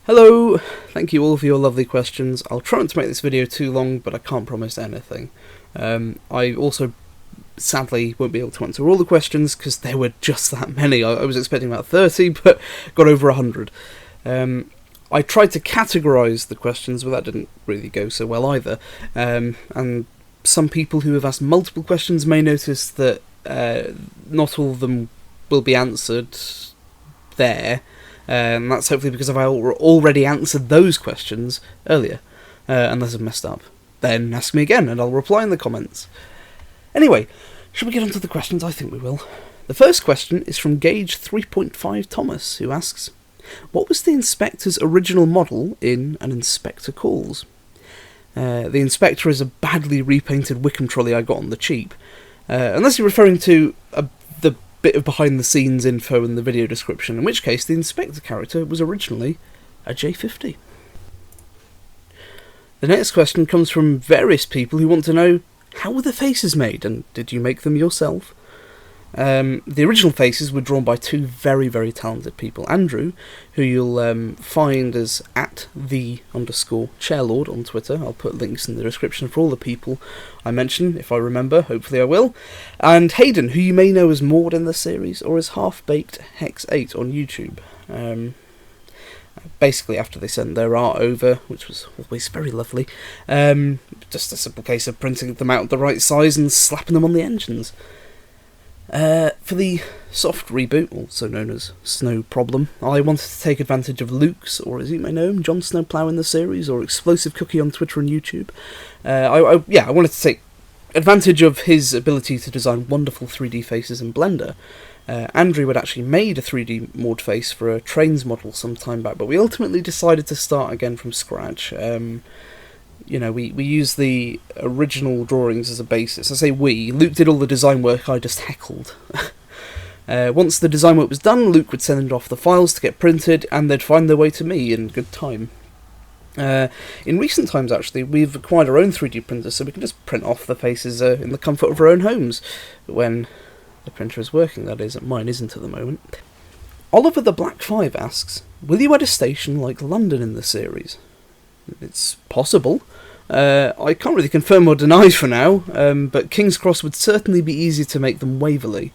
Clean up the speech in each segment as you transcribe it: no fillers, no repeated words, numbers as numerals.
Hello! Thank you all for your lovely questions. I'll try not to make this video too long, but I can't promise anything. I also, sadly, won't be able to answer all the questions, because there were just that many. I was expecting about 30, but got over 100. I tried to categorise the questions, but that didn't really go so well either. And some people who have asked multiple questions may notice that not all of them will be answered there. That's hopefully because I've already answered those questions earlier, unless I've messed up. Then ask me again, and I'll reply in the comments. Anyway, shall we get on to the questions? I think we will. The first question is from Gauge 3.5 Thomas, who asks, what was the Inspector's original model in An Inspector Calls? The Inspector is a badly repainted Wickham trolley I got on the cheap. Unless you're referring to the bit of behind-the-scenes info in the video description, in which case the Inspector character was originally a J50. The next question comes from various people who want to know, how were the faces made, and did you make them yourself? The original faces were drawn by two very, very talented people. Andrew, who you'll find as @the_chairlord on Twitter. I'll put links in the description for all the people I mention, if I remember. Hopefully I will. And Hayden, who you may know as Maude in the series, or as Half-Baked Hex 8 on YouTube. Basically, after they sent their art over, which was always very lovely, just a simple case of printing them out the right size and slapping them on the engines. For the soft reboot, also known as Snow Problem, I wanted to take advantage of Luke's, or as you may know him, Jon Snowplow in the series, or Explosive Cookie on Twitter and YouTube. I wanted to take advantage of his ability to design wonderful 3D faces in Blender. Andrew had actually made a 3D Maude face for a Trains model some time back, but we ultimately decided to start again from scratch. We used the original drawings as a basis. I say we. Luke did all the design work, I just heckled. Once the design work was done, Luke would send off the files to get printed, and they'd find their way to me in good time. In recent times, actually, we've acquired our own 3D printer, so we can just print off the faces in the comfort of our own homes. When the printer is working, that is. Mine isn't at the moment. Oliver the Black 5 asks, will you add a station like London in the series? It's possible. I can't really confirm or deny for now, but King's Cross would certainly be easier to make than Waverley.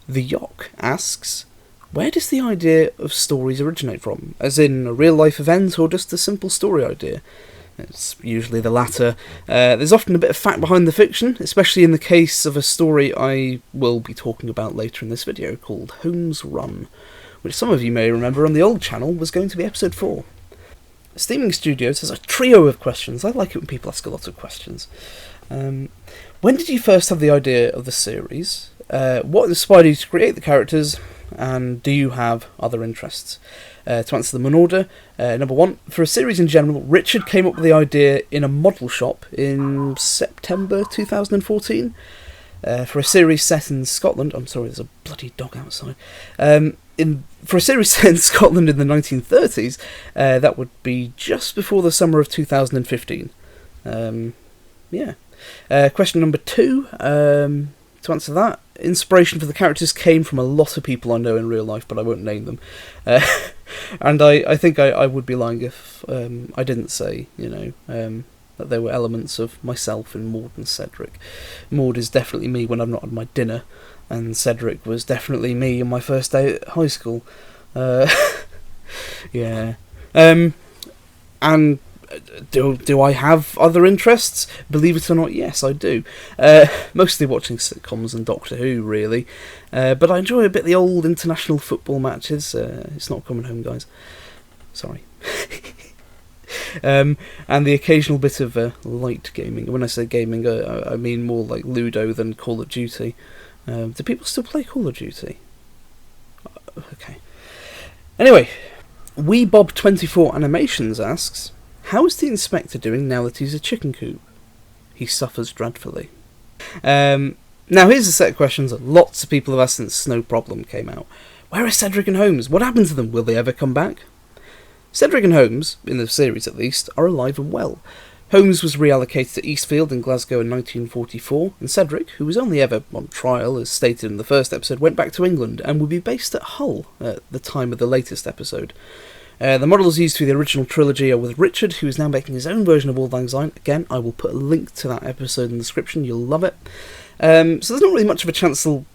The Yock asks, where does the idea of stories originate from? As in a real-life event, or just a simple story idea? It's usually the latter. There's often a bit of fact behind the fiction, especially in the case of a story I will be talking about later in this video, called Holmes Run, which some of you may remember on the old channel was going to be episode 4. Steaming Studios has a trio of questions. I like it when people ask a lot of questions. When did you first have the idea of the series? What inspired you to create the characters? And do you have other interests? To answer them in order, number 1, for a series in general, Richard came up with the idea in a model shop in September 2014. For a series set in Scotland, I'm sorry, there's a bloody dog outside. For a series set in Scotland in the 1930s, that would be just before the summer of 2015. Question number 2, to answer that, inspiration for the characters came from a lot of people I know in real life, but I won't name them. And I think I would be lying if I didn't say, that there were elements of myself in Maude and Cedric. Maude is definitely me when I've not had my dinner, and Cedric was definitely me on my first day at high school. Yeah. And do I have other interests? Believe it or not, yes, I do. Mostly watching sitcoms and Doctor Who, really. But I enjoy a bit the old international football matches. It's not coming home, guys. Sorry. And the occasional bit of light gaming. When I say gaming, I mean more like Ludo than Call of Duty. Do people still play Call of Duty? Okay. Anyway, WeBob24 Animations asks, how is the Inspector doing now that he's a chicken coop? He suffers dreadfully. Now here's a set of questions that lots of people have asked since Snow Problem came out. Where are Cedric and Holmes? What happened to them? Will they ever come back? Cedric and Holmes, in the series at least, are alive and well. Holmes was reallocated to Eastfield in Glasgow in 1944, and Cedric, who was only ever on trial, as stated in the first episode, went back to England and would be based at Hull at the time of the latest episode. The models used for the original trilogy are with Richard, who is now making his own version of Auld Lang Syne. Again, I will put a link to that episode in the description, you'll love it. So there's not really much of a chance they'll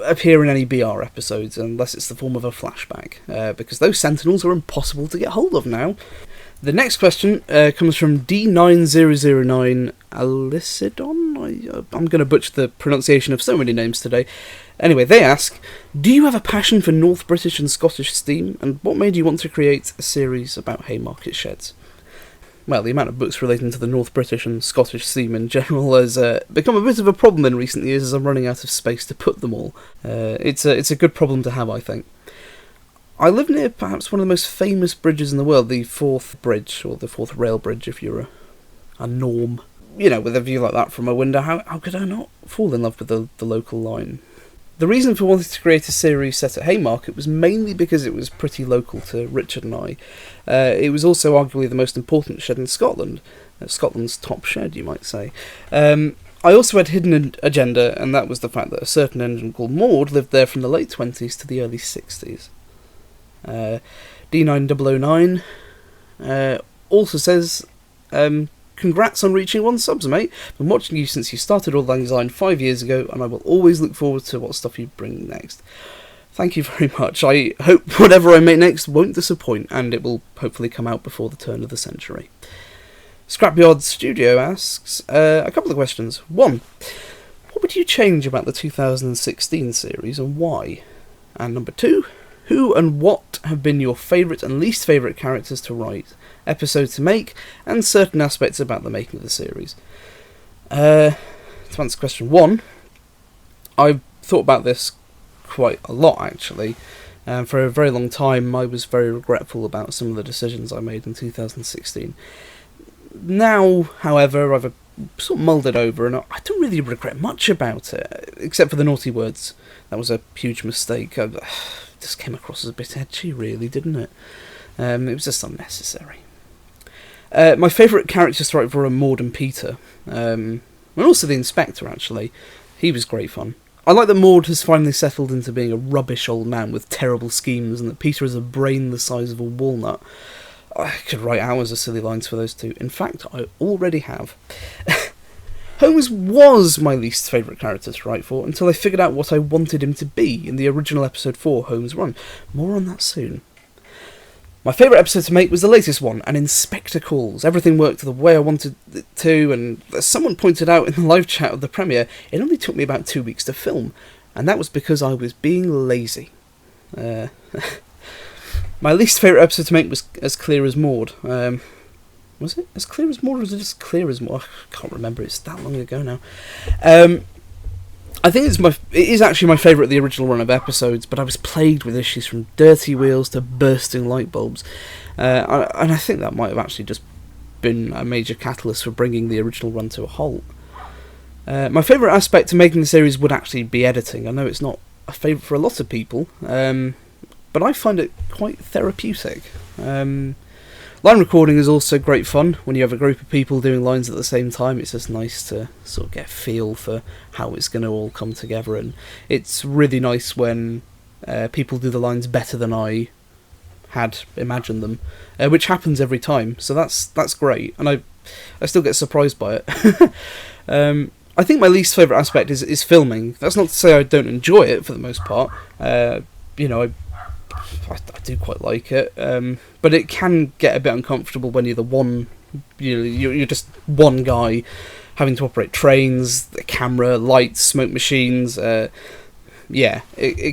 appear in any BR episodes, unless it's the form of a flashback, because those Sentinels are impossible to get hold of now. The next question comes from D9009 Alicidon. I'm going to butcher the pronunciation of so many names today. Anyway, they ask, do you have a passion for North British and Scottish steam, and what made you want to create a series about Haymarket sheds? Well, the amount of books relating to the North British and Scottish steam in general has become a bit of a problem in recent years, as I'm running out of space to put them all. It's a good problem to have, I think. I live near perhaps one of the most famous bridges in the world, the Forth Bridge, or the Forth Rail Bridge if you're a norm. You know, with a view like that from a window, how could I not fall in love with the local line? The reason for wanting to create a series set at Haymarket was mainly because it was pretty local to Richard and I. It was also arguably the most important shed in Scotland. Scotland's top shed, you might say. I also had hidden agenda, and that was the fact that a certain engine called Maude lived there from the late 20s to the early 60s. D9009 also says, congrats on reaching 1 subs, mate. Been watching you since you started Auld Lang Syne 5 years ago, and I will always look forward to what stuff you bring next. Thank you very much. I hope whatever I make next won't disappoint, and it will hopefully come out before the turn of the century. Scrapyard Studio asks a couple of questions. 1. What would you change about the 2016 series, and why? And number 2, who and what have been your favourite and least favourite characters to write, episodes to make, and certain aspects about the making of the series? To answer question 1, I've thought about this quite a lot, actually. For a very long time, I was very regretful about some of the decisions I made in 2016. Now, however, I've sort of mulled it over, and I don't really regret much about it, except for the naughty words. That was a huge mistake. It just came across as a bit edgy, really, didn't it? It was just unnecessary. My favourite characters to write were Maude and Peter, and also the Inspector, actually. He was great fun. I like that Maude has finally settled into being a rubbish old man with terrible schemes, and that Peter has a brain the size of a walnut. I could write hours of silly lines for those two. In fact, I already have. Holmes was my least favourite character to write for, until I figured out what I wanted him to be in the original episode 4, Holmes Run. More on that soon. My favourite episode to make was the latest one, an Inspector Calls. Everything worked the way I wanted it to, and as someone pointed out in the live chat of the premiere, it only took me about 2 weeks to film, and that was because I was being lazy. My least favourite episode to make was As Clear as Maude. Was it As Clear as Maude, or was it Just Clear as Maude? I can't remember, it's that long ago now. I think it is actually my favourite of the original run of episodes, but I was plagued with issues from dirty wheels to bursting light bulbs, and I think that might have actually just been a major catalyst for bringing the original run to a halt. My favourite aspect to making the series would actually be editing. I know it's not a favourite for a lot of people, but I find it quite therapeutic. Line recording is also great fun. When you have a group of people doing lines at the same time, it's just nice to sort of get a feel for how it's going to all come together, and it's really nice when people do the lines better than I had imagined them, which happens every time, so that's great, and I still get surprised by it. I think my least favourite aspect is filming. That's not to say I don't enjoy it for the most part. I do quite like it, but it can get a bit uncomfortable when you're the one, you're just one guy having to operate trains, the camera, lights, smoke machines. It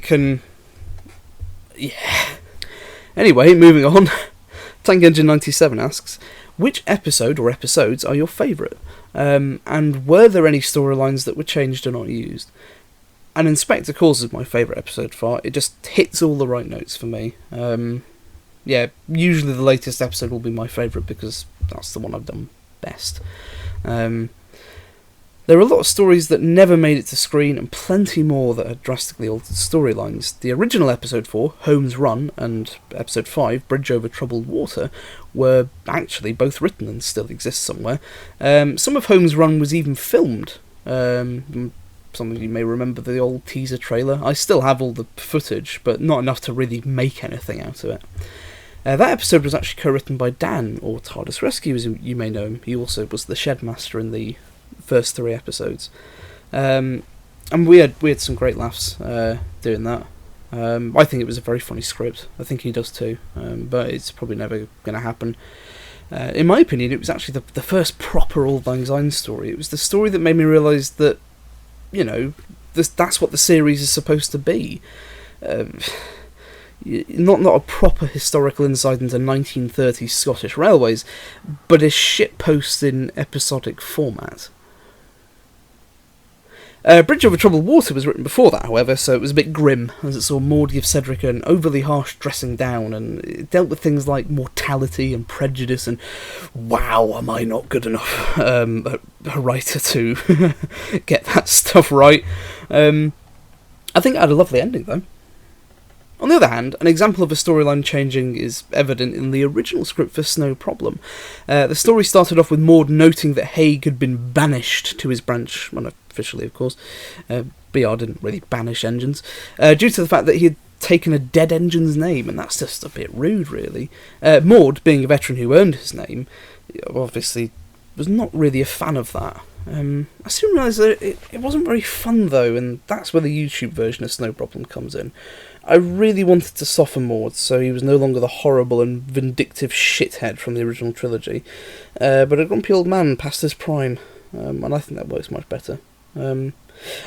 can. Yeah. Anyway, moving on. Tank Engine 97 asks, which episode or episodes are your favourite? And were there any storylines that were changed or not used? And Inspector Calls is my favourite episode far. It just hits all the right notes for me. Usually the latest episode will be my favourite because that's the one I've done best. There are a lot of stories that never made it to screen, and plenty more that had drastically altered storylines. The original episode 4, Holmes Run, and episode 5, Bridge Over Troubled Water, were actually both written and still exist somewhere. Some of Holmes Run was even filmed. Some of you may remember the old teaser trailer. I still have all the footage, but not enough to really make anything out of it. That episode was actually co-written by Dan, or TARDIS Rescue, as you may know him. He also was the Shed Master in the first 3 episodes. And we had some great laughs doing that. I think it was a very funny script. I think he does too, but it's probably never going to happen. In my opinion, it was actually the first proper Auld Lang Syne story. It was the story that made me realise that, that's what the series is supposed to be. Not a proper historical insight into 1930s Scottish railways, but a shitpost in episodic format. Bridge Over Troubled Water was written before that, however, so it was a bit grim, as it saw Maude give Cedric an overly harsh dressing down, and it dealt with things like mortality and prejudice, and wow, am I not good enough a writer to get that stuff right. I think it had a lovely ending, though. On the other hand, an example of a storyline changing is evident in the original script for Snow Problem. The story started off with Maude noting that Haig had been banished to his branch, unofficially of course. BR didn't really banish engines, due to the fact that he had taken a dead engine's name, and that's just a bit rude, really. Maude, being a veteran who earned his name, obviously was not really a fan of that. I soon realised that it wasn't very fun, though, and that's where the YouTube version of Snow Problem comes in. I really wanted to soften Maude, so he was no longer the horrible and vindictive shithead from the original trilogy, but a grumpy old man past his prime, and I think that works much better. I'm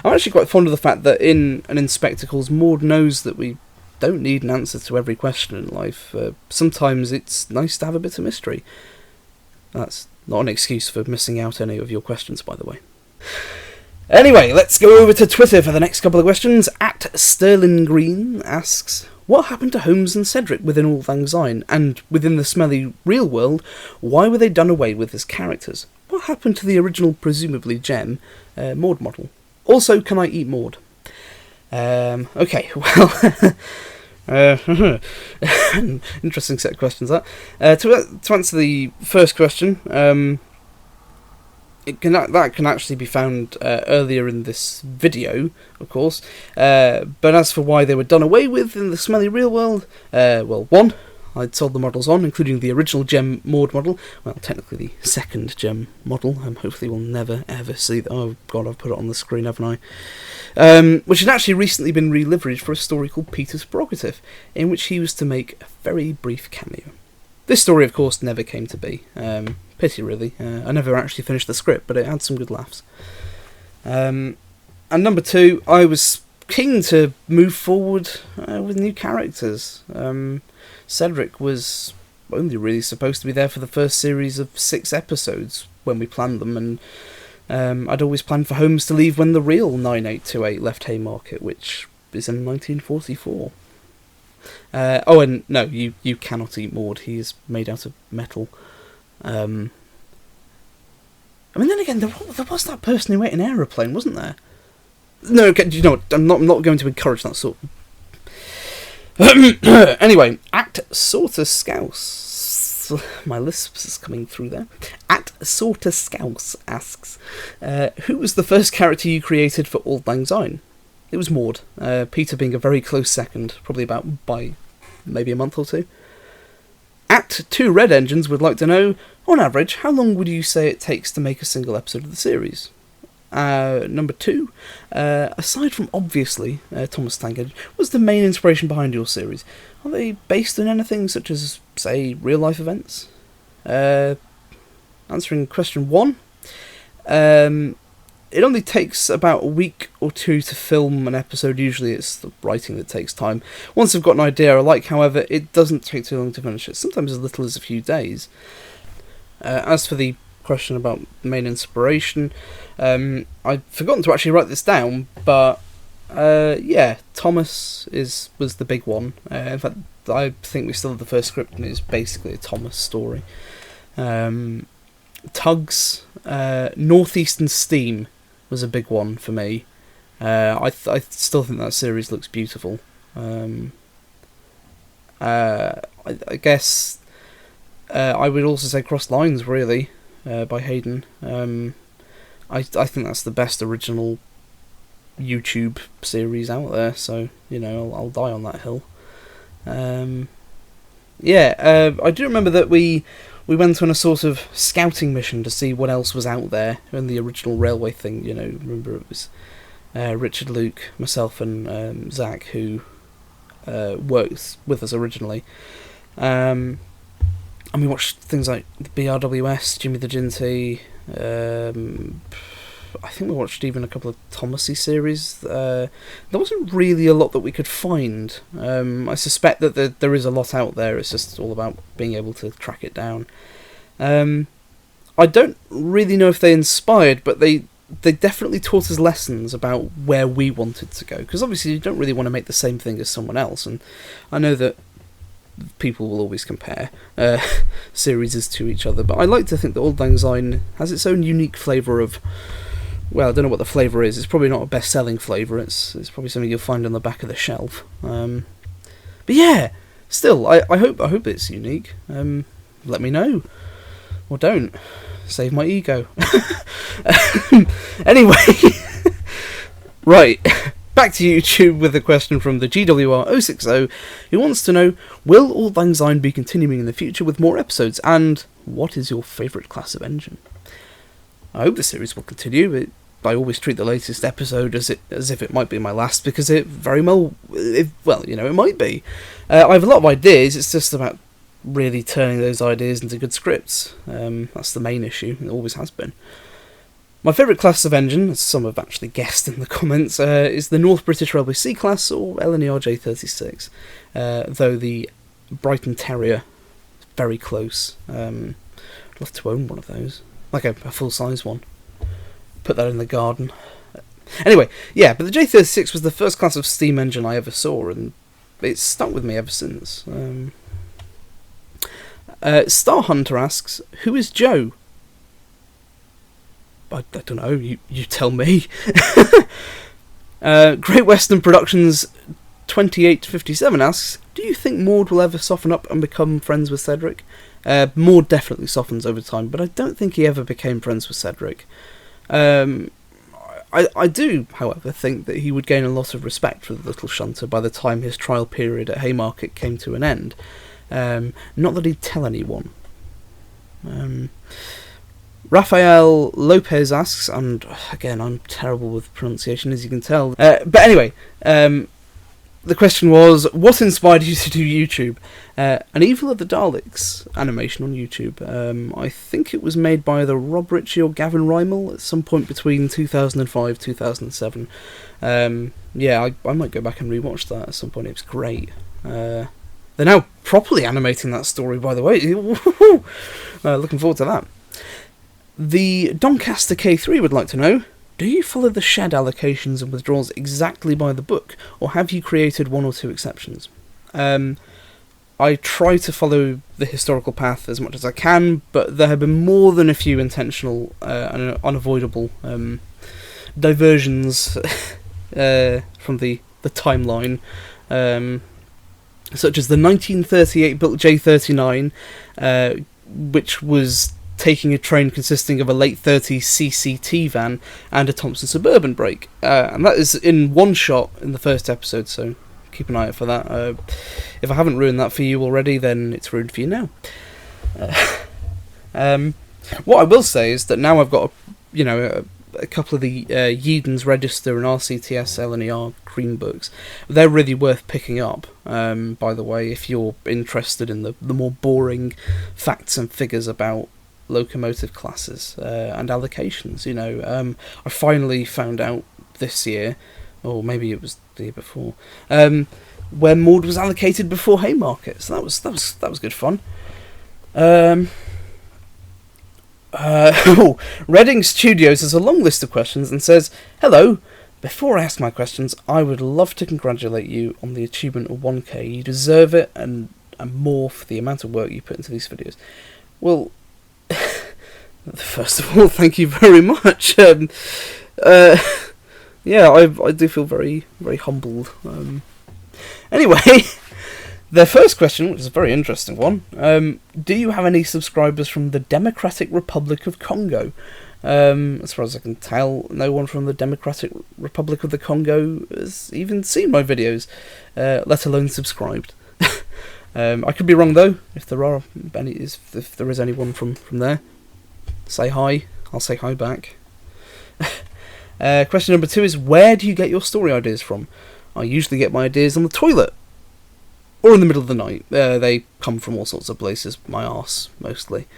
actually quite fond of the fact that in Spectacles, Maude knows that we don't need an answer to every question in life. Sometimes it's nice to have a bit of mystery. That's not an excuse for missing out any of your questions, by the way. Anyway, let's go over to Twitter for the next couple of questions. @Sterling Green asks, what happened to Holmes and Cedric within Auld Lang Syne, and within the smelly real world, why were they done away with as characters? What happened to the original, presumably Gem, Maude model? Also, can I eat Maude? Okay, well... interesting set of questions, that. To answer the first question... that can actually be found earlier in this video, of course. But as for why they were done away with in the smelly real world, well, one, I'd sold the models on, including the original Gem Maude model. Well, technically the second Gem model. Hopefully we'll never ever see that. Oh god, I've put it on the screen, haven't I? Which had actually recently been reliveried for a story called Peter's Prerogative, in which he was to make a very brief cameo. This story, of course, never came to be. Pity, really. I never actually finished the script, but it had some good laughs. And number 2, I was keen to move forward with new characters. Cedric was only really supposed to be there for the first series of 6 episodes when we planned them, and I'd always planned for Holmes to leave when the real 9828 left Haymarket, which is in 1944. Oh, and no, you cannot eat Maude. He is made out of metal. I mean, then again, there was that person who ate an aeroplane, wasn't there? No, okay, you know what, I'm not going to encourage that sort. Anyway, @Sorta Scouse, my lisp is coming through there. @Sorta Scouse asks, who was the first character you created for Auld Lang Syne? It was Maude, Peter being a very close second, probably about by maybe a month or two. @Two Red Engines would like to know, on average, how long would you say it takes to make a single episode of the series? Number 2, aside from obviously Thomas Tank Engine, what's the main inspiration behind your series? Are they based on anything such as, say, real life events? Answering question 1, it only takes about a week or 2 to film an episode. Usually it's the writing that takes time. Once I've got an idea I like, however, it doesn't take too long to finish it, sometimes as little as a few days. As for the question about main inspiration, I'd forgotten to actually write this down, but yeah, Thomas was the big one. In fact, I think we still have the first script, and it's basically a Thomas story. Tugs, Northeastern Steam was a big one for me. I still think that series looks beautiful. I guess I would also say Cross Lines, really, by Hayden. I think that's the best original YouTube series out there, so, you know, I'll die on that hill. Yeah, I do remember that we went on a sort of scouting mission to see what else was out there in the original railway thing. You know, remember it was Richard, Luke, myself, and Zach who worked with us originally. And we watched things like the BRWS, Jimmy the Ginty. I think we watched even a couple of Thomasy series. There wasn't really a lot that we could find. I suspect that there is a lot out there. It's just all about being able to track it down. I don't really know if they inspired, but they definitely taught us lessons about where we wanted to go. Because obviously you don't really want to make the same thing as someone else. And I know that people will always compare series to each other, but I like to think that Auld Lang Syne has its own unique flavour of... Well, I don't know what the flavour is. It's probably not a best-selling flavour. It's probably something you'll find on the back of the shelf. But yeah, still, I hope it's unique. Let me know, or don't. Save my ego. Anyway, right, back to YouTube with a question from the GWR060, who wants to know: will Auld Lang Syne be continuing in the future with more episodes? And what is your favourite class of engine? I hope the series will continue. I always treat the latest episode as if it might be my last, because it very well, it might be. I have a lot of ideas. It's just about really turning those ideas into good scripts. That's the main issue. It always has been. My favourite class of engine, as some have actually guessed in the comments, is the North British Railway C-Class or Lner J36. Though the Brighton Terrier is very close. I'd love to own one of those. Like a full-size one. Put that in the garden. Anyway, yeah, but the J36 was the first class of steam engine I ever saw, and it's stuck with me ever since. Star Hunter asks, who is Joe? I don't know, you tell me. Great Western Productions 2857 asks, do you think Maude will ever soften up and become friends with Cedric? Maude definitely softens over time, but I don't think he ever became friends with Cedric. I do, however, think that he would gain a lot of respect for the little shunter by the time his trial period at Haymarket came to an end. Not that he'd tell anyone. Rafael Lopez asks, and again, I'm terrible with pronunciation, as you can tell. But anyway, the question was, what inspired you to do YouTube? An Evil of the Daleks animation on YouTube. I think it was made by either Rob Ritchie or Gavin Rymel at some point between 2005 2007. Yeah, I might go back and rewatch that at some point. It was great. They're now properly animating that story, by the way. Looking forward to that. The Doncaster K3 would like to know, do you follow the shed allocations and withdrawals exactly by the book, or have you created one or two exceptions? I try to follow the historical path as much as I can, but there have been more than a few intentional and unavoidable diversions from the timeline, such as the 1938 built J39, which was taking a train consisting of a late 30s CCT van and a Thompson Suburban brake. And that is in one shot in the first episode, so keep an eye out for that. If I haven't ruined that for you already, then it's ruined for you now. What I will say is that now I've got a couple of the Yeadon's Register and RCTS LNER green books. They're really worth picking up, by the way, if you're interested in the more boring facts and figures about locomotive classes and allocations. I finally found out this year, or maybe it was the year before, where Maude was allocated before Haymarket. So that was good fun. Reading Studios has a long list of questions and says, hello, before I ask my questions, I would love to congratulate you on the achievement of 1k. You deserve it and more for the amount of work you put into these videos. Well, first of all, thank you very much. Yeah, I do feel very, very humbled. Anyway, their first question, which is a very interesting one, do you have any subscribers from the Democratic Republic of Congo? As far as I can tell, no one from the Democratic Republic of the Congo has even seen my videos, let alone subscribed. I could be wrong though. If there is anyone from there, say hi. I'll say hi back. Question number 2 is, where do you get your story ideas from? I usually get my ideas on the toilet or in the middle of the night. They come from all sorts of places. My arse mostly.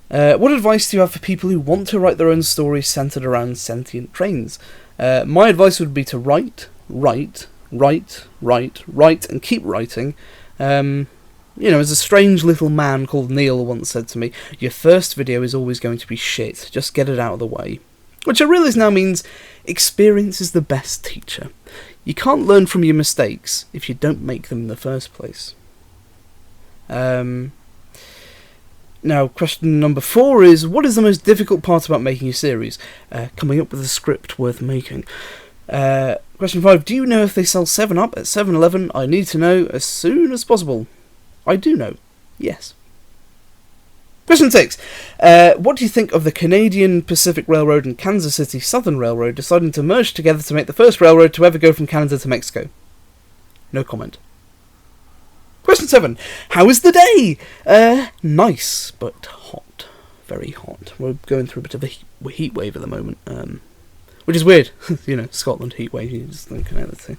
What advice do you have for people who want to write their own stories centered around sentient trains? My advice would be to write, and keep writing. As a strange little man called Neil once said to me, your first video is always going to be shit, just get it out of the way. Which I realise now means experience is the best teacher. You can't learn from your mistakes if you don't make them in the first place. Now, question number 4 is, what is the most difficult part about making a series? Coming up with a script worth making. Question 5, do you know if they sell 7-Up at 7-Eleven? I need to know as soon as possible. I do know, yes. Question 6, what do you think of the Canadian Pacific Railroad and Kansas City Southern Railroad deciding to merge together to make the first railroad to ever go from Canada to Mexico? No comment. Question 7. How is the day? Nice, but hot. Very hot. We're going through a bit of a heat wave at the moment, which is weird. Scotland heat wave, you just don't connect the two.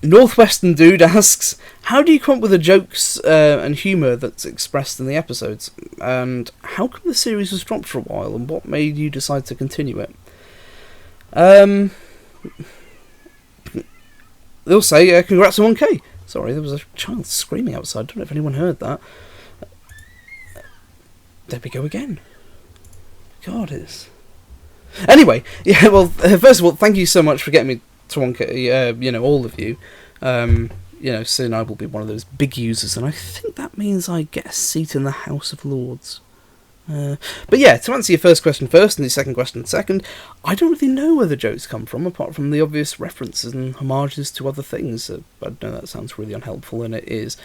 Northwestern Dude asks, how do you come up with the jokes and humour that's expressed in the episodes? And how come the series was dropped for a while, and what made you decide to continue it? They'll say, congrats on 1K. Sorry, there was a child screaming outside. I don't know if anyone heard that. There we go again. God, it's... Anyway, yeah, well, first of all, thank you so much for getting me to 1K, all of you. Soon I will be one of those big users, and I think that means I get a seat in the House of Lords. But yeah, to answer your first question first and your second question second, I don't really know where the jokes come from, apart from the obvious references and homages to other things. I know that sounds really unhelpful, and it is.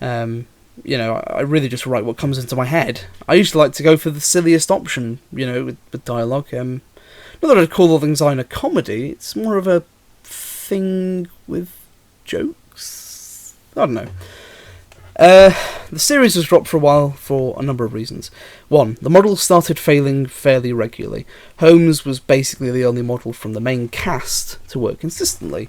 I really just write what comes into my head. I usually like to go for the silliest option, with dialogue. Not that I'd call All Things Syne a comedy, it's more of a thing with jokes. I don't know. The series was dropped for a while for a number of reasons. 1, the model started failing fairly regularly. Holmes was basically the only model from the main cast to work consistently.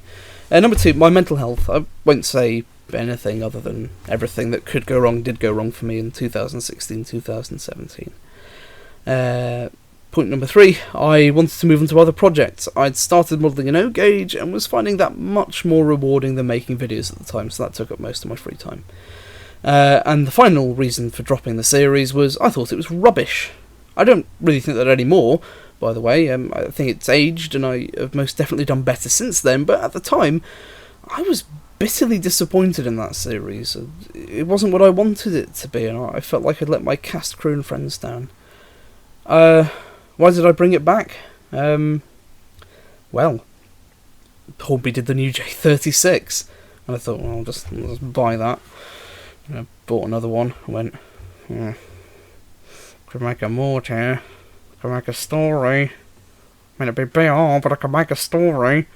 Number 2, my mental health. I won't say anything other than everything that could go wrong did go wrong for me in 2016-2017. Point number 3, I wanted to move on to other projects. I'd started modelling in O-Gauge and was finding that much more rewarding than making videos at the time, so that took up most of my free time. And the final reason for dropping the series was I thought it was rubbish. I don't really think that anymore, by the way. I think it's aged, and I have most definitely done better since then, but at the time, I was bitterly disappointed in that series. It wasn't what I wanted it to be, and I felt like I'd let my cast, crew and friends down. Why did I bring it back? Well, Hornby did the new J36, and I thought, well, I'll just buy that. I bought another one. I went, could make a Maude here. Could make a story. Might not be big, but I could make a story.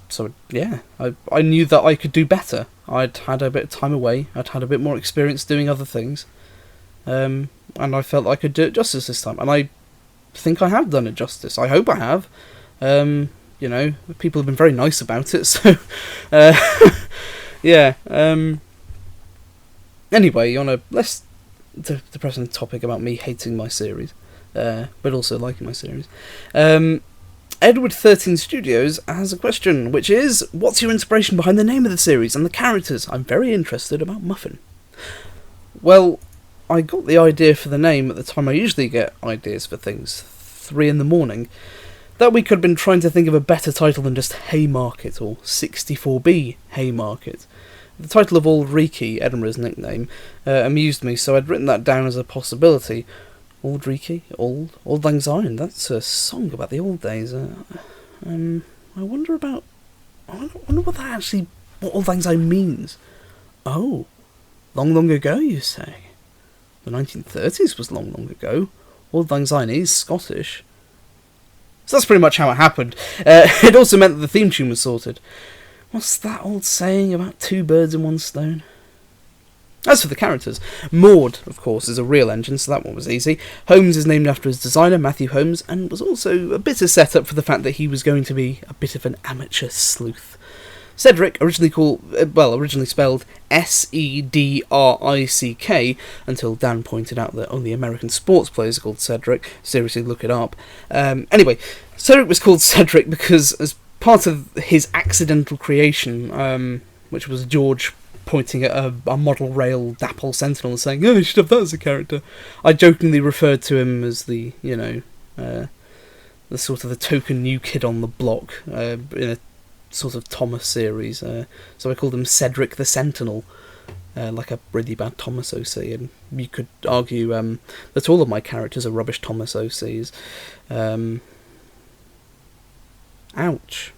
So yeah, I knew that I could do better. I'd had a bit of time away. I'd had a bit more experience doing other things. And I felt I could do it justice this time. And I think I have done it justice. I hope I have. People have been very nice about it, so... yeah. Anyway, on a less depressing topic about me hating my series, but also liking my series, Edward 13 Studios has a question, which is, what's your inspiration behind the name of the series and the characters? I'm very interested about Muffin. Well, I got the idea for the name at the time I usually get ideas for things, 3 in the morning. That week I'd been trying to think of a better title than just Haymarket or 64B Haymarket. The title of Auld, Edinburgh's nickname, amused me, so I'd written that down as a possibility. Auld, Auld Lang Syne, that's a song about the old days. I wonder what Auld Lang Syne means. Oh, long ago, you say? The 1930s was long ago. Auld Lang Syne is Scottish. So that's pretty much how it happened. It also meant that the theme tune was sorted. What's that old saying about two birds in one stone? As for the characters, Maude, of course, is a real engine, so that one was easy. Holmes is named after his designer, Matthew Holmes, and was also a bit of setup for the fact that he was going to be a bit of an amateur sleuth. Cedric, originally spelled Cedrick, until Dan pointed out that only American sports players are called Cedric. Seriously, look it up. Anyway, Cedric was called Cedric because, as part of his accidental creation, which was George pointing at a model rail Dapple Sentinel and saying, "Oh, you should have that as a character," I jokingly referred to him as the sort of the token new kid on the block in a sort of Thomas series. So I called him Cedric the Sentinel, like a really bad Thomas OC, and you could argue that all of my characters are rubbish Thomas OCs. Ouch.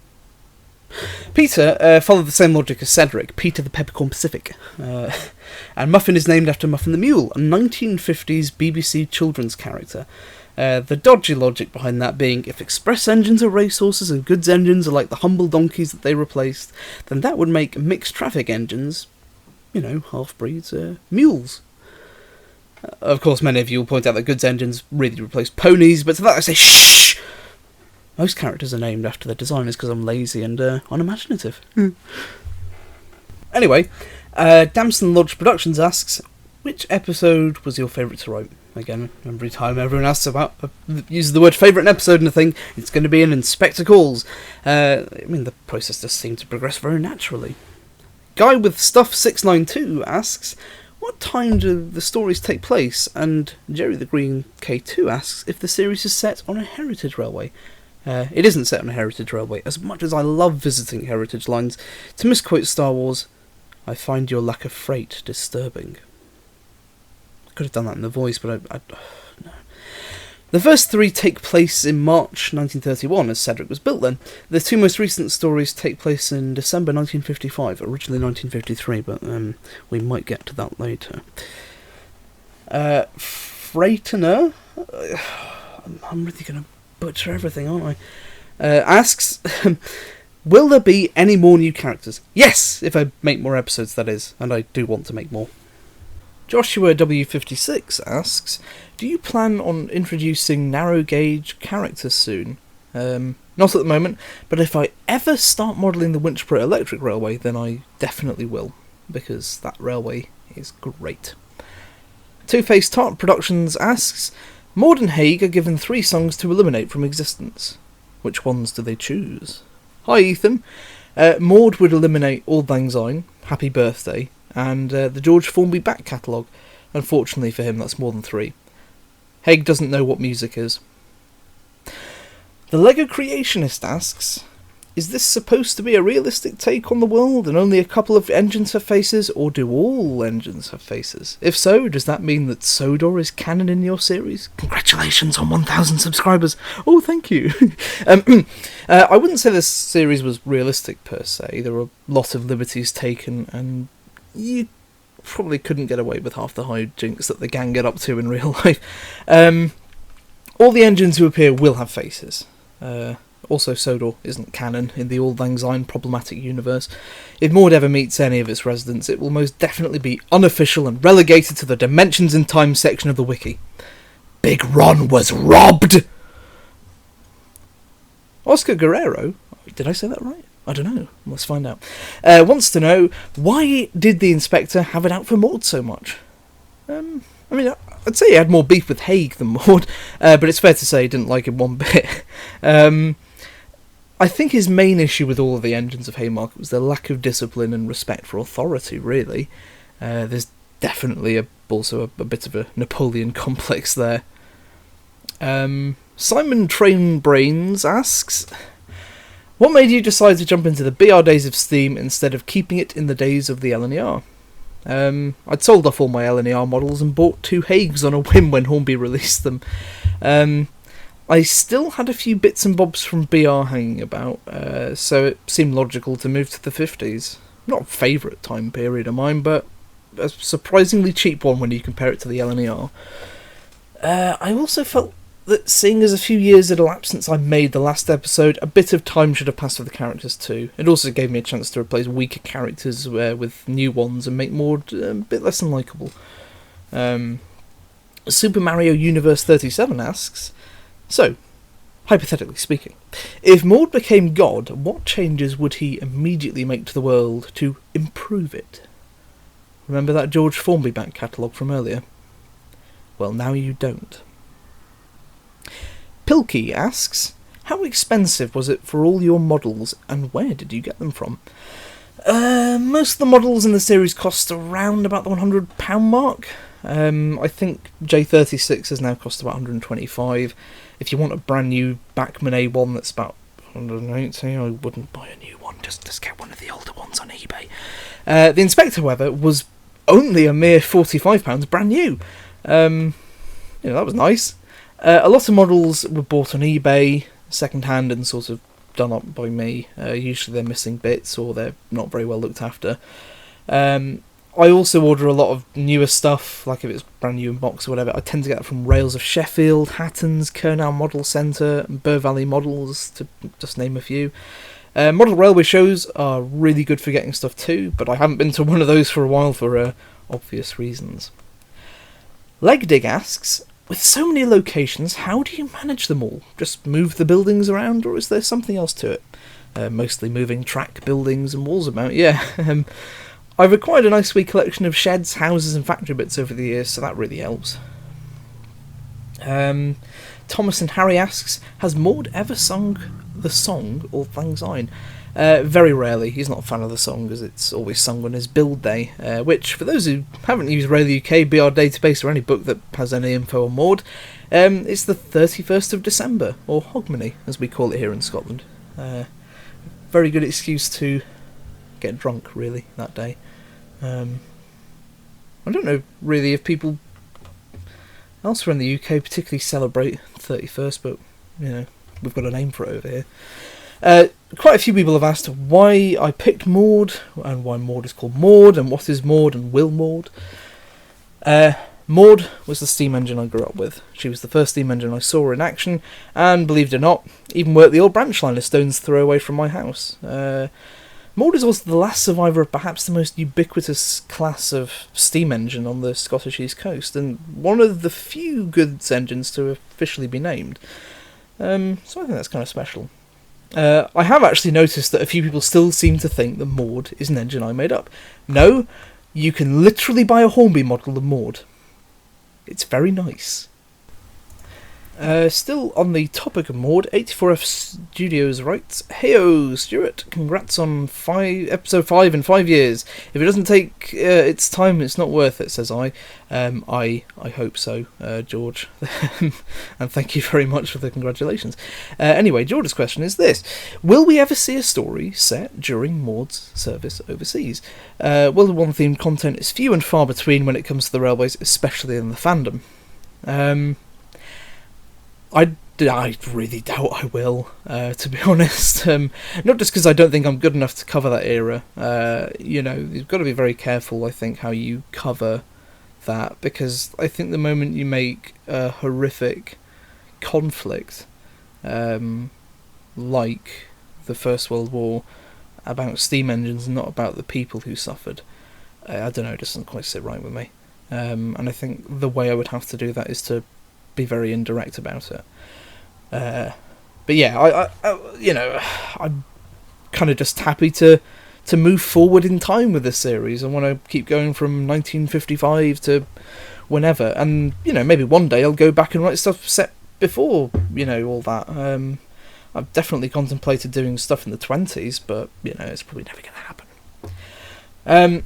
Peter followed the same logic as Cedric, Peter the Peppercorn Pacific. And Muffin is named after Muffin the Mule, a 1950s BBC children's character. The dodgy logic behind that being, if express engines are racehorses and goods engines are like the humble donkeys that they replaced, then that would make mixed traffic engines, half-breeds, mules. Of course, many of you will point out that goods engines really replaced ponies, but to that I say, shh! Most characters are named after their designers because I'm lazy and unimaginative. Anyway, Damson Lodge Productions asks, which episode was your favourite to write? Again, every time everyone asks about, uses the word favourite in an episode and a thing, it's going to be an Inspector Calls. The process just seemed to progress very naturally. Guy with Stuff 692 asks, what time do the stories take place? And Jerry the Green K2 asks if the series is set on a heritage railway. It isn't set on a heritage railway. As much as I love visiting heritage lines, to misquote Star Wars, I find your lack of freight disturbing. I could have done that in the voice, but no. The first three take place in March 1931, as Cedric was built then. The two most recent stories take place in December 1955, originally 1953, but we might get to that later. Freightener, I'm really going to butcher everything, aren't I? Asks, will there be any more new characters? Yes, if I make more episodes, that is, and I do want to make more. Joshua W56 asks, do you plan on introducing narrow gauge characters soon? Not at the moment, but if I ever start modelling the Winchboro Electric Railway, then I definitely will, because that railway is great. Two-Faced Tart Productions asks, Maude and Haig are given 3 songs to eliminate from existence. Which ones do they choose? Hi Ethan. Maude would eliminate Auld Lang Syne, Happy Birthday, and the George Formby back catalogue. Unfortunately for him, that's more than 3. Haig doesn't know what music is. The Lego Creationist asks, is this supposed to be a realistic take on the world and only a couple of engines have faces, or do all engines have faces? If so, does that mean that Sodor is canon in your series? Congratulations on 1,000 subscribers! Oh, thank you! I wouldn't say this series was realistic per se. There were a lot of liberties taken, and you probably couldn't get away with half the hijinks that the gang get up to in real life. All the engines who appear will have faces. Also, Sodor isn't canon in the Auld Lang Syne problematic universe. If Maude ever meets any of its residents, it will most definitely be unofficial and relegated to the Dimensions in Time section of the wiki. Big Ron was robbed! Oscar Guerrero, did I say that right? I don't know, let's find out. Wants to know, why did the Inspector have it out for Maude so much? I'd say he had more beef with Haig than Maude, but it's fair to say he didn't like him one bit. I think his main issue with all of the engines of Haymarket was their lack of discipline and respect for authority, really. There's definitely also a bit of a Napoleon complex there. Simon Train Brains asks, what made you decide to jump into the BR days of Steam instead of keeping it in the days of the Lner? I'd sold off all my Lner models and bought 2 Haigs on a whim when Hornby released them. I still had a few bits and bobs from BR hanging about, so it seemed logical to move to the 50s. Not a favourite time period of mine, but a surprisingly cheap one when you compare it to the Lner. I also felt that seeing as a few years had elapsed since I made the last episode, a bit of time should have passed for the characters too. It also gave me a chance to replace weaker characters with new ones and make Maude a bit less unlikable. Super Mario Universe 37 asks, so, hypothetically speaking, if Maude became God, what changes would he immediately make to the world to improve it? Remember that George Formby back catalogue from earlier? Well, now you don't. Pilkey asks, how expensive was it for all your models, and where did you get them from? Most of the models in the series cost around about the £100 mark. I think J36 has now cost about £125. If you want a brand new Bachmann A1 that's about £180, I wouldn't buy a new one, just get one of the older ones on eBay. The Inspector, however, was only a mere £45 brand new. That was nice. A lot of models were bought on eBay, second-hand, and sort of done up by me. Usually they're missing bits or they're not very well looked after. I also order a lot of newer stuff, like if it's brand new in box or whatever. I tend to get it from Rails of Sheffield, Hatton's, Kernel Model Centre, and Burr Valley Models, to just name a few. Model railway shows are really good for getting stuff too, but I haven't been to one of those for a while for obvious reasons. Legdig asks, with so many locations, how do you manage them all? Just move the buildings around, or is there something else to it? Mostly moving track, buildings and walls about, yeah. I've acquired a nice wee collection of sheds, houses and factory bits over the years, so that really helps. Thomas and Harry asks, has Maude ever sung the song Auld Lang Syne? Very rarely. He's not a fan of the song, as it's always sung on his build day, which, for those who haven't used Rail UK, BR Database, or any book that has any info on Maude, it's the 31st of December, or Hogmanay, as we call it here in Scotland. Very good excuse to get drunk, really, that day. I don't know, really, if people elsewhere in the UK particularly celebrate 31st, but, we've got a name for it over here. Quite a few people have asked why I picked Maude, and why Maude is called Maude, and what is Maude, and will Maude. Maude was the steam engine I grew up with. She was the first steam engine I saw in action, and believed it or not, even worked the old branch line a stone's throw away from my house. Maude is also the last survivor of perhaps the most ubiquitous class of steam engine on the Scottish East Coast, and one of the few goods engines to officially be named. So I think that's kind of special. I have actually noticed that a few people still seem to think that Maude is an engine I made up. No, you can literally buy a Hornby model of Maude. It's very nice. Still on the topic of Maude, 84F Studios writes, Heyo, Stuart, congrats on episode 5 in 5 years. If it doesn't take its time, it's not worth it, says I. I hope so, George. And thank you very much for the congratulations. Anyway, George's question is this. Will we ever see a story set during Maude's service overseas? World War I themed content is few and far between when it comes to the railways, especially in the fandom. I really doubt I will, to be honest. Not just because I don't think I'm good enough to cover that era. You've got to be very careful, I think, how you cover that, because I think the moment you make a horrific conflict, like the First World War, about steam engines and not about the people who suffered, I don't know, it doesn't quite sit right with me. And I think the way I would have to do that is to be very indirect about it. But yeah, I'm kind of just happy to move forward in time with this series. I want to keep going from 1955 to whenever, and maybe one day I'll go back and write stuff set before all that. I've definitely contemplated doing stuff in the 20s, but it's probably never going to happen.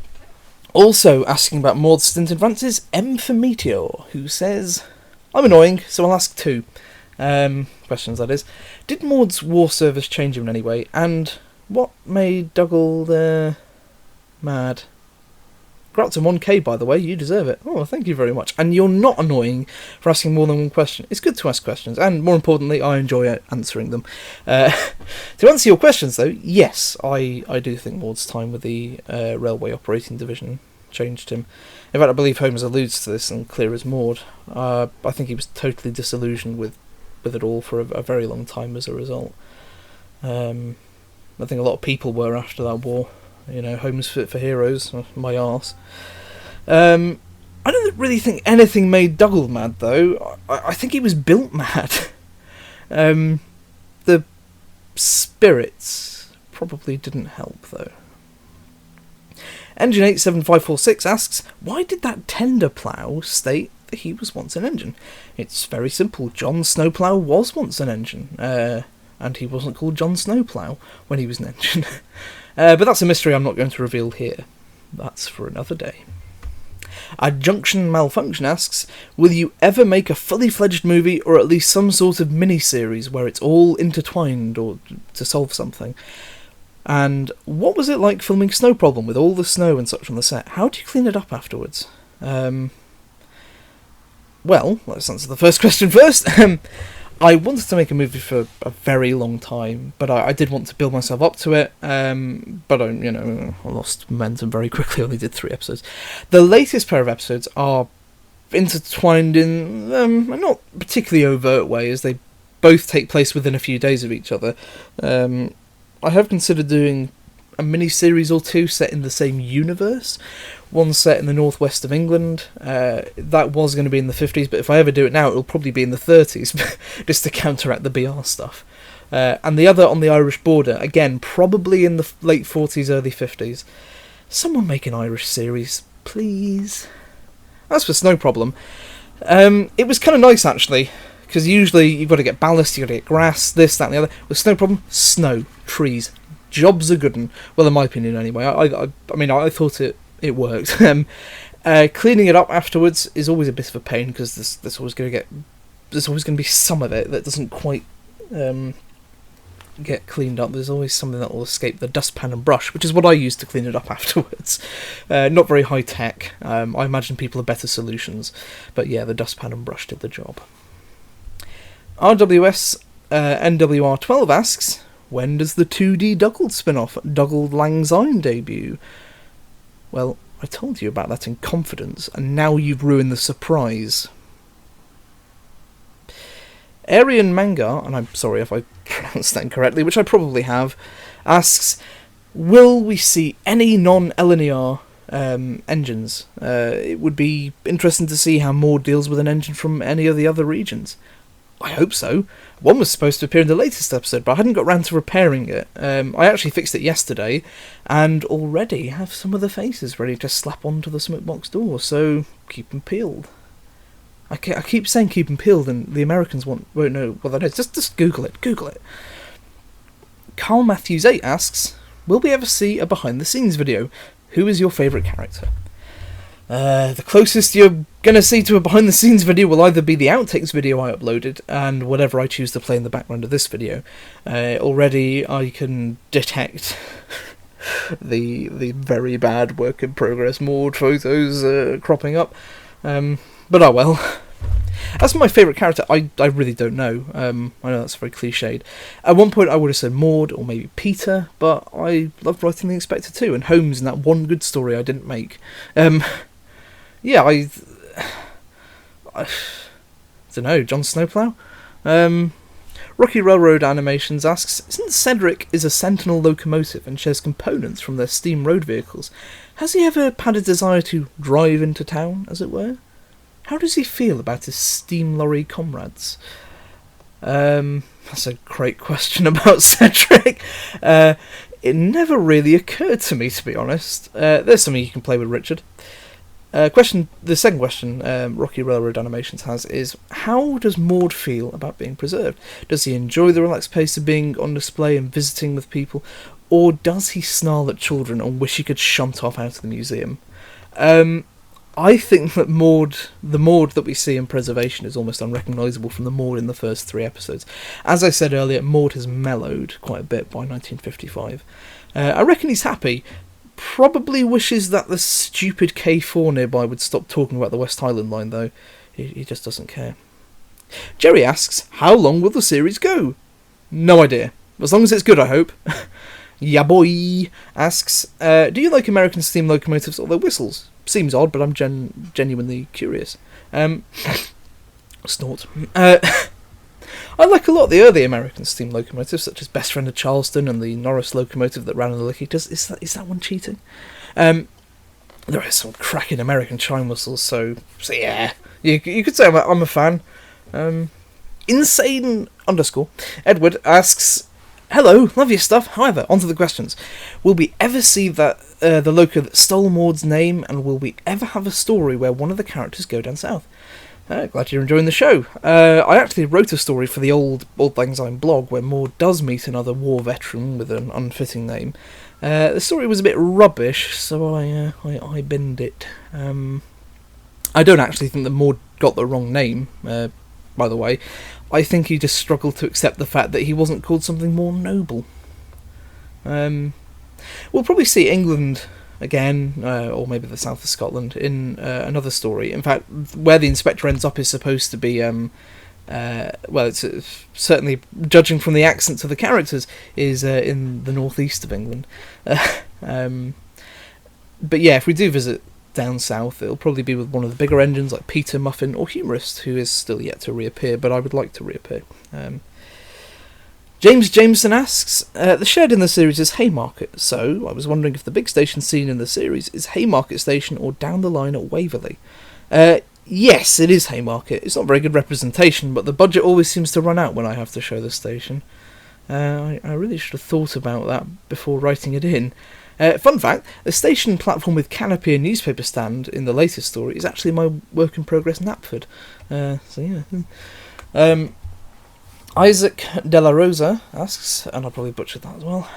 Also asking about Maude's stint in France is M for Meteor, who says, I'm annoying, so I'll ask two questions, that is. Did Maude's war service change him in any way, and what made Dougal mad? Congrats on 1k, by the way, you deserve it. Oh, thank you very much. And you're not annoying for asking more than one question. It's good to ask questions, and more importantly, I enjoy answering them. To answer your questions, though, yes, I do think Maude's time with the Railway Operating Division changed him. In fact, I believe Holmes alludes to this in Clear as Maude. I think he was totally disillusioned with with it all for a very long time as a result. I think a lot of people were after that war. Homes Fit for Heroes, my arse. I don't really think anything made Dougal mad, though. I think he was built mad. The spirits probably didn't help, though. Engine 87546 asks, why did that tender plough state that he was once an engine? It's very simple. John Snowplow was once an engine, and he wasn't called John Snowplow when he was an engine. But that's a mystery I'm not going to reveal here. That's for another day. Adjunction Malfunction asks, will you ever make a fully fledged movie or at least some sort of mini-series where it's all intertwined or to solve something? And what was it like filming Snow Problem with all the snow and such on the set? How do you clean it up afterwards? Well, let's answer the first question first. I wanted to make a movie for a very long time, but I did want to build myself up to it, but I lost momentum very quickly. I only did 3 episodes. The latest pair of episodes are intertwined in a not particularly overt way, as they both take place within a few days of each other. I have considered doing a mini-series or 2 set in the same universe. One set in the northwest of England. That was going to be in the 50s, but if I ever do it now, it'll probably be in the 30s, just to counteract the BR stuff. And the other on the Irish border, again, probably in the late 40s, early 50s. Someone make an Irish series, please. As for Snow Problem, it was kind of nice, actually, because usually you've got to get ballast, you've got to get grass, this, that, and the other. With Snow Problem, snow, trees, job's a good one. Well, in my opinion, anyway. I mean, I thought it worked. Cleaning it up afterwards is always a bit of a pain, because there's always going to be some of it that doesn't quite get cleaned up. There's always something that will escape the dustpan and brush, which is what I use to clean it up afterwards. Not very high tech. I imagine people have better solutions, but yeah, the dustpan and brush did the job. RWS NWR12 asks, when does the 2D Dougal spin-off Dougal Lang Syne debut? Well, I told you about that in confidence, and now you've ruined the surprise. Aryan Mangar, and I'm sorry if I pronounced that incorrectly, which I probably have, asks, will we see any non-Lner engines? It would be interesting to see how Maude deals with an engine from any of the other regions. I hope so. One was supposed to appear in the latest episode, but I hadn't got round to repairing it. I actually fixed it yesterday, and already have some of the faces ready to slap onto the smokebox door, so keep them peeled. I keep saying keep them peeled, and the Americans won't know what that is. Just Google it. Carl Matthews 8 asks, will we ever see a behind-the-scenes video? Who is your favourite character? The closest you're going to see to a behind-the-scenes video will either be the outtakes video I uploaded, and whatever I choose to play in the background of this video. Already I can detect the very bad work-in-progress Maude photos cropping up. But oh well. As for my favourite character, I really don't know. I know that's very cliched. At one point I would have said Maude, or maybe Peter, but I loved writing The Inspector too, and Holmes in that one good story I didn't make. Yeah, I don't know, John Snowplow? Rocky Railroad Animations asks, since Cedric is a Sentinel locomotive and shares components from their steam road vehicles, has he ever had a desire to drive into town, as it were? How does he feel about his steam lorry comrades? That's a great question about Cedric. It never really occurred to me, to be honest. There's something you can play with Richard. The second question Rocky Railroad Animations has is, how does Maude feel about being preserved? Does he enjoy the relaxed pace of being on display and visiting with people, or does he snarl at children and wish he could shunt off out of the museum? I think that the Maude that we see in Preservation is almost unrecognisable from the Maude in the first 3 episodes. As I said earlier, Maude has mellowed quite a bit by 1955. I reckon he's happy. Probably wishes that the stupid K4 nearby would stop talking about the West Highland line, though. He just doesn't care. Jerry asks, how long will the series go? No idea. As long as it's good, I hope. Ya boy asks, do you like American steam locomotives or their whistles? Seems odd, but I'm genuinely curious. Snort. I like a lot of the early American steam locomotives, such as Best Friend of Charleston and the Norris locomotive that ran on the Lickiters. Is that one cheating? There are some cracking American chime whistles, so yeah, you could say I'm a fan. Insane _ Edward asks, hello, love your stuff. However, onto the questions. Will we ever see that the loco that stole Maude's name, and will we ever have a story where one of the characters go down south? Glad you're enjoying the show. I actually wrote a story for the Auld Lang Syne blog where Maude does meet another war veteran with an unfitting name. The story was a bit rubbish, so I binned it. I don't actually think that Maude got the wrong name, by the way. I think he just struggled to accept the fact that he wasn't called something more noble. We'll probably see England again, or maybe the south of Scotland, in another story. In fact, where the Inspector ends up is supposed to be, it's certainly, judging from the accents of the characters, is in the northeast of England. But yeah, if we do visit down south, it'll probably be with one of the bigger engines like Peter, Muffin, or Humorist, who is still yet to reappear, but I would like to reappear. James Jameson asks, the shed in the series is Haymarket, so I was wondering if the big station scene in the series is Haymarket Station or down the line at Waverley. Yes, it is Haymarket. It's not very good representation, but the budget always seems to run out when I have to show the station. I really should have thought about that before writing it in. Fun fact, the station platform with canopy and newspaper stand in the latest story is actually my work in progress Knapford. So yeah. Isaac De La Rosa asks, and I probably butchered that as well,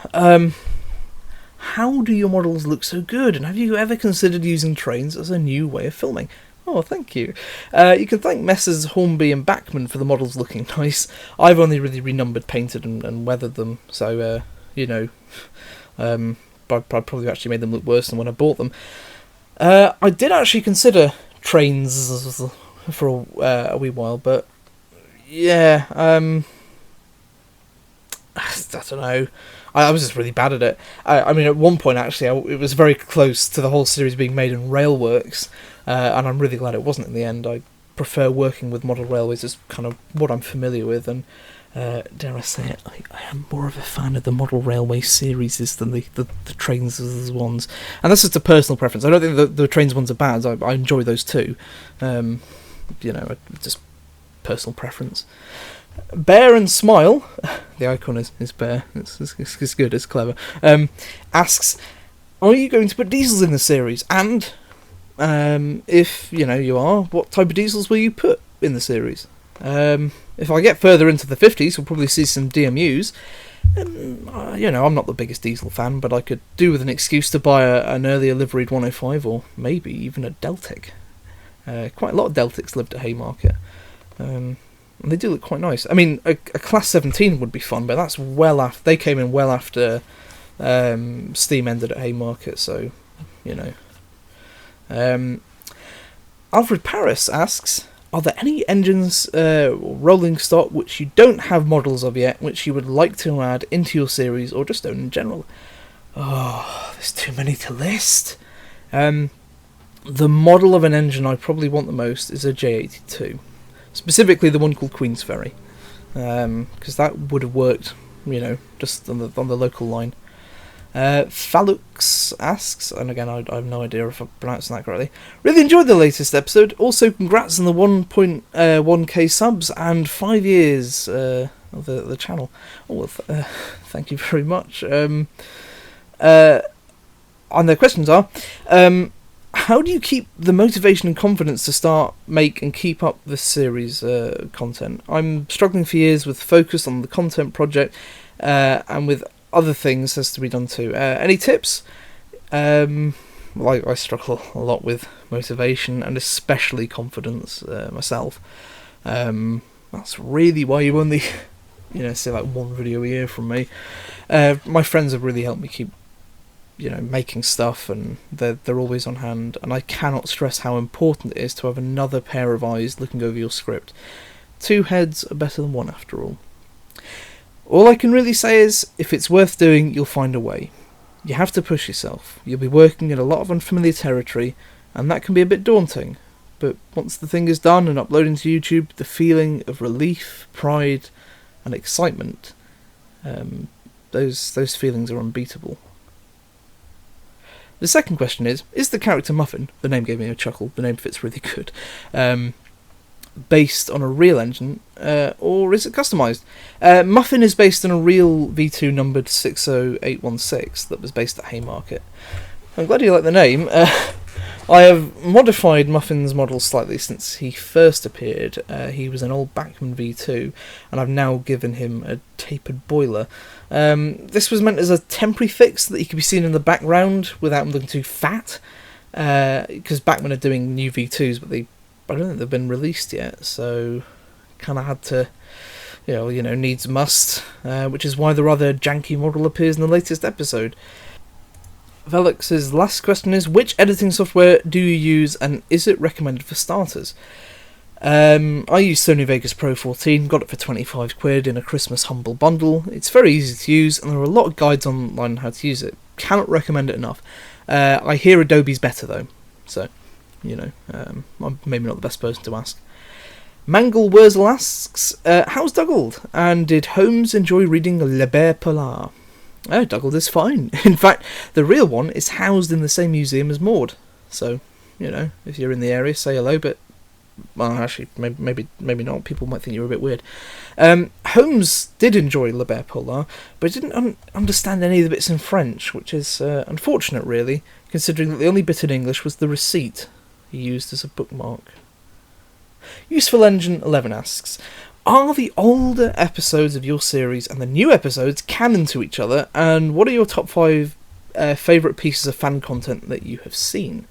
how do your models look so good, and have you ever considered using trains as a new way of filming? Oh, thank you. You can thank Messrs Hornby and Bachman for the models looking nice. I've only really renumbered, painted and weathered them, so, I probably actually made them look worse than when I bought them. I did actually consider trains for a wee while, but yeah, I don't know. I was just really bad at it. I mean, at one point, actually, it was very close to the whole series being made in railworks, and I'm really glad it wasn't in the end. I prefer working with model railways as kind of what I'm familiar with, and dare I say it, I am more of a fan of the model railway series than the trains ones. And that's just a personal preference. I don't think the trains ones are bad. I enjoy those too. Just personal preference. Bear and Smile, the icon is Bear, it's good, it's clever, asks, are you going to put diesels in the series? And if you are, what type of diesels will you put in the series? If I get further into the 50s, we'll probably see some DMUs. I'm not the biggest diesel fan, but I could do with an excuse to buy an earlier liveried 105, or maybe even a Deltic. Quite a lot of Deltics lived at Haymarket. And they do look quite nice. I mean, a Class 17 would be fun, but that's well after. They came in well after Steam ended at Haymarket, so Alfred Paris asks, are there any engines rolling stock which you don't have models of yet, which you would like to add into your series or just own in general? Oh, there's too many to list. The model of an engine I probably want the most is a J82. Specifically the one called Queensferry. Because that would have worked, just on the local line. Falux asks, and again I have no idea if I'm pronouncing that correctly, really enjoyed the latest episode, also congrats on the 1.1k subs and 5 years of the channel. Oh, well, thank you very much. And their questions are, how do you keep the motivation and confidence to start, make and keep up this series content? I'm struggling for years with focus on the content project and with other things has to be done too. Any tips? I struggle a lot with motivation and especially confidence myself. That's really why you only, see like one video a year from me. My friends have really helped me keep, making stuff, and they're always on hand. And I cannot stress how important it is to have another pair of eyes looking over your script. 2 heads are better than 1 after all. All I can really say is, if it's worth doing, you'll find a way. You have to push yourself. You'll be working in a lot of unfamiliar territory, and that can be a bit daunting. but once the thing is done and uploading to YouTube, the feeling of relief, pride, and excitement, those feelings are unbeatable. The second question is the character Muffin, the name gave me a chuckle, the name fits really good, based on a real engine, or is it customised? Muffin is based on a real V2 numbered 60816 that was based at Haymarket. I'm glad you like the name. I have modified Muffin's model slightly since he first appeared. He was an old Bachmann V2, and I've now given him a tapered boiler. This was meant as a temporary fix so that he could be seen in the background without him looking too fat, because Bachmann are doing new V2s, but I don't think they've been released yet, so kind of had to, needs must, which is why the rather janky model appears in the latest episode. Velux's last question is, which editing software do you use, and is it recommended for starters? I use Sony Vegas Pro 14, got it for £25 in a Christmas humble bundle. It's very easy to use, and there are a lot of guides online on how to use it. Cannot recommend it enough. I hear Adobe's better though, so, I'm maybe not the best person to ask. Mangle Wurzel asks, how's Auld, and did Holmes enjoy reading Le Bear Polar? Oh, Auld is fine. In fact, the real one is housed in the same museum as Maude. So, if you're in the area, say hello, but... Well, actually, maybe not. People might think you're a bit weird. Holmes did enjoy Le Bear Polar, but didn't understand any of the bits in French, which is unfortunate, really, considering that the only bit in English was the receipt he used as a bookmark. Useful Engine 11 asks, are the older episodes of your series and the new episodes canon to each other, and what are your top 5 favourite pieces of fan content that you have seen?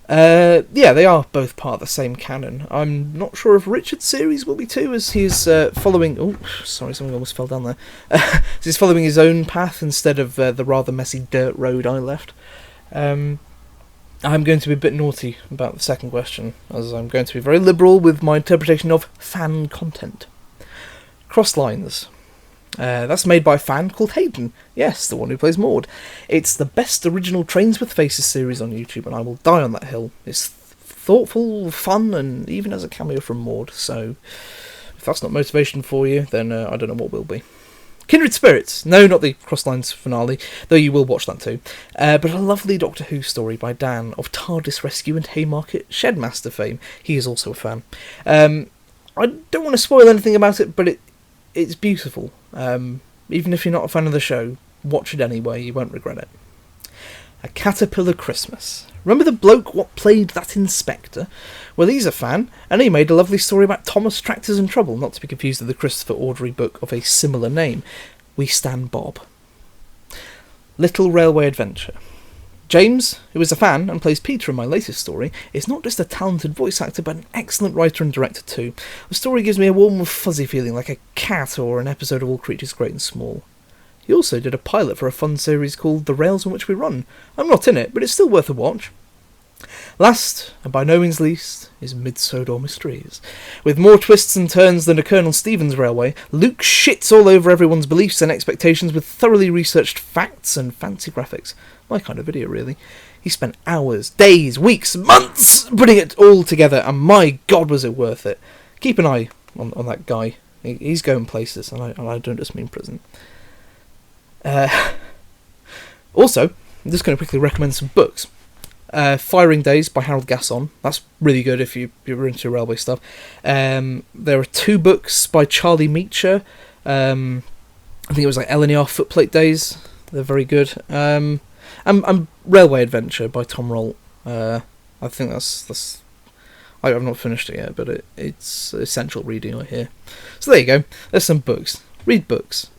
Yeah, they are both part of the same canon. I'm not sure if Richard's series will be too, as he's following... Oh, sorry, something almost fell down there. He's following his own path instead of the rather messy dirt road I left. I'm going to be a bit naughty about the second question, as I'm going to be very liberal with my interpretation of fan content. Crosslines. That's made by a fan called Hayden. Yes, the one who plays Maude. It's the best original Trains with Faces series on YouTube, and I will die on that hill. It's thoughtful, fun, and even has a cameo from Maude, so if that's not motivation for you, then I don't know what will be. Kindred Spirits. No, not the Crosslines finale, though you will watch that too. But a lovely Doctor Who story by Dan of TARDIS Rescue and Haymarket Shedmaster fame. He is also a fan. I don't want to spoil anything about it, but it's beautiful. Even if you're not a fan of the show, watch it anyway, you won't regret it. A Caterpillar Christmas. Remember the bloke what played that inspector? Well, he's a fan, and he made a lovely story about Thomas Tractors in Trouble, not to be confused with the Christopher Awdry book of a similar name. We Stand Bob. Little Railway Adventure. James, who is a fan and plays Peter in my latest story, is not just a talented voice actor, but an excellent writer and director too. The story gives me a warm and fuzzy feeling, like a cat or an episode of All Creatures Great and Small. He also did a pilot for a fun series called The Rails on Which We Run. I'm not in it, but it's still worth a watch. Last, and by no means least, is Midsodor Mysteries. With more twists and turns than a Colonel Stevens railway, Luke shits all over everyone's beliefs and expectations with thoroughly researched facts and fancy graphics. My kind of video, really. He spent hours, days, weeks, months putting it all together, and my God was it worth it. Keep an eye on that guy. He's going places, and I don't just mean prison. Also, I'm just going to quickly recommend some books. Firing Days by Harold Gasson. That's really good if you're into railway stuff. There are 2 books by Charlie Meacher. I think it was like Lner Footplate Days. They're very good. And Railway Adventure by Tom Rolt. I think that's. I've not finished it yet, but it's essential reading, I hear. So there you go. There's some books. Read books.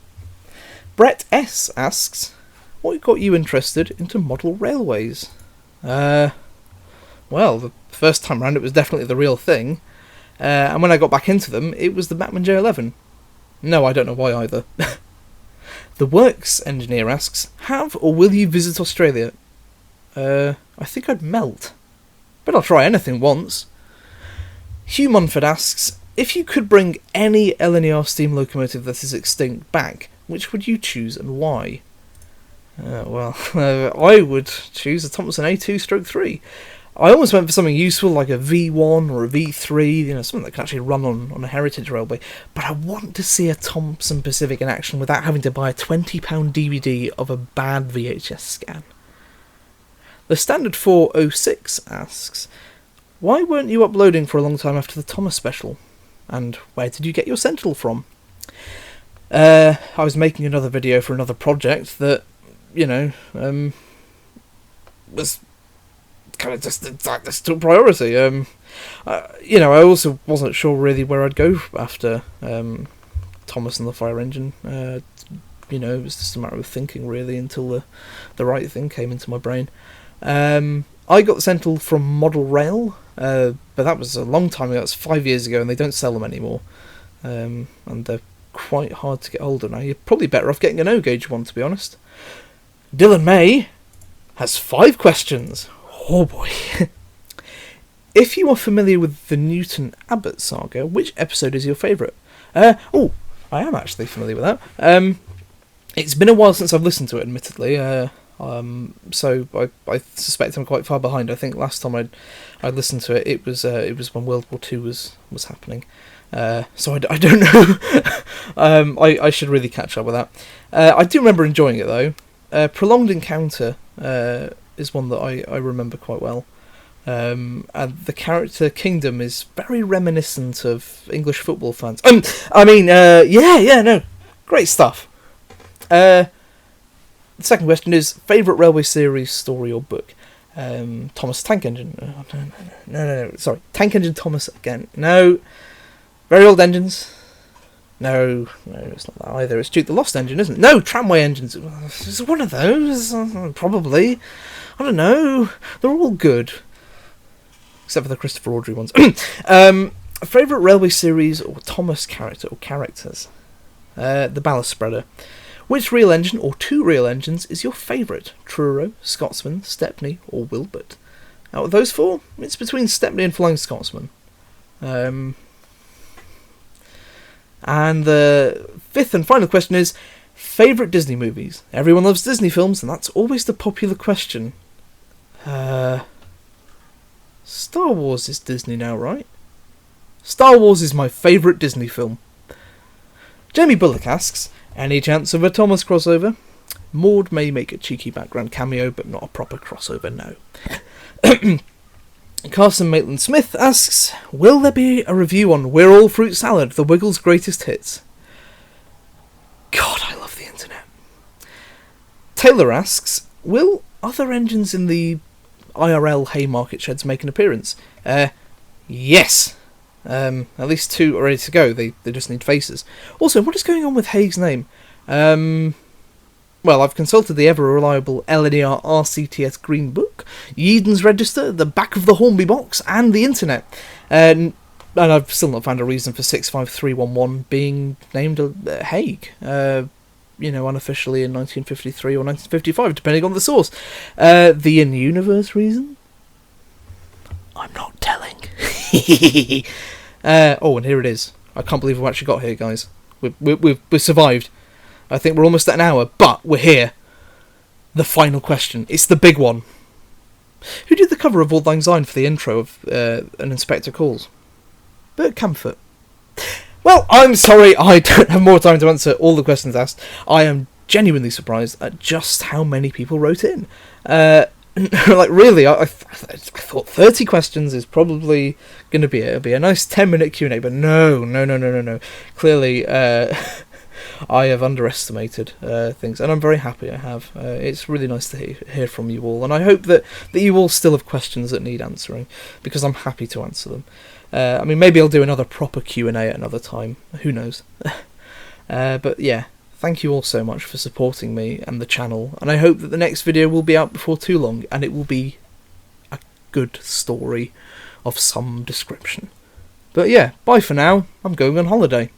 Brett S. asks, what got you interested into model railways? Well, the first time round it was definitely the real thing. And when I got back into them, it was the Batman J11. No, I don't know why either. The Works engineer asks, have or will you visit Australia? I think I'd melt. But I'll try anything once. Hugh Munford asks, if you could bring any Lner steam locomotive that is extinct back, which would you choose and why? I would choose a Thompson A2-3. I almost went for something useful like a V1 or a V3, something that can actually run on a heritage railway. But I want to see a Thompson Pacific in action without having to buy a £20 DVD of a bad VHS scan. The Standard 406 asks, why weren't you uploading for a long time after the Thomas special? And where did you get your Sentinel from? I was making another video for another project that, was kind of just took priority. I also wasn't sure really where I'd go after Thomas and the Fire Engine. It was just a matter of thinking really until the right thing came into my brain. I got the Sentinel from Model Rail, but that was a long time ago. That's 5 years ago, and they don't sell them anymore. And they're quite hard to get hold of now. You're probably better off getting an O-gauge one, to be honest. Dylan May has 5 questions. Oh boy. If you are familiar with the Newton Abbott saga, which episode is your favourite? I am actually familiar with that. It's been a while since I've listened to it, admittedly. So I suspect I'm quite far behind. I think last time I'd listened to it, it was when World War II was happening. So I don't know. I should really catch up with that. I do remember enjoying it though. Prolonged Encounter is one that I remember quite well. And the character Kingdom is very reminiscent of English football fans. Great stuff. The second question is, favourite railway series, story or book? Thomas Tank Engine. No, sorry. Tank Engine Thomas again. No. Very Old Engines. No, it's not that either. It's Duke the Lost Engine, isn't it? No, Tramway Engines. It's one of those, probably. I don't know. They're all good. Except for the Christopher Audrey ones. Favourite railway series or Thomas character or characters? The Ballast Spreader. Which real engine or 2 real engines is your favourite? Truro, Scotsman, Stepney or Wilbert? Out of those 4, it's between Stepney and Flying Scotsman. And the 5th and final question is, favourite Disney movies? Everyone loves Disney films, and that's always the popular question. Star Wars is Disney now, right? Star Wars is my favourite Disney film. Jamie Bullock asks, any chance of a Thomas crossover? Maude may make a cheeky background cameo, but not a proper crossover, no. Carson Maitland-Smith asks, will there be a review on We're All Fruit Salad, the Wiggles' greatest hits? God, I love the internet. Taylor asks, will other engines in the IRL Haymarket sheds make an appearance? Yes. At least 2 are ready to go. They just need faces. Also, what is going on with Haig's name? Well, I've consulted the ever-reliable Lner RCTS Green Book, Yeadon's Register, the back of the Hornby box, and the internet. And I've still not found a reason for 65311 being named Haig. Unofficially in 1953 or 1955, depending on the source. The in-universe reason? I'm not telling. And here it is. I can't believe we've actually got here, guys. We've survived. I think we're almost at an hour, but we're here. The final question. It's the big one. Who did the cover of Auld Lang Syne for the intro of An Inspector Calls? Bert Camford. Well, I'm sorry I don't have more time to answer all the questions asked. I am genuinely surprised at just how many people wrote in. Really, I thought 30 questions is probably going to be it. It'll be a nice 10-minute Q&A, but no. Clearly, I have underestimated things, and I'm very happy I have. It's really nice to hear from you all, and I hope that you all still have questions that need answering, because I'm happy to answer them. Maybe I'll do another proper Q&A at another time. Who knows? But yeah, thank you all so much for supporting me and the channel, and I hope that the next video will be out before too long, and it will be a good story of some description. But yeah, bye for now. I'm going on holiday.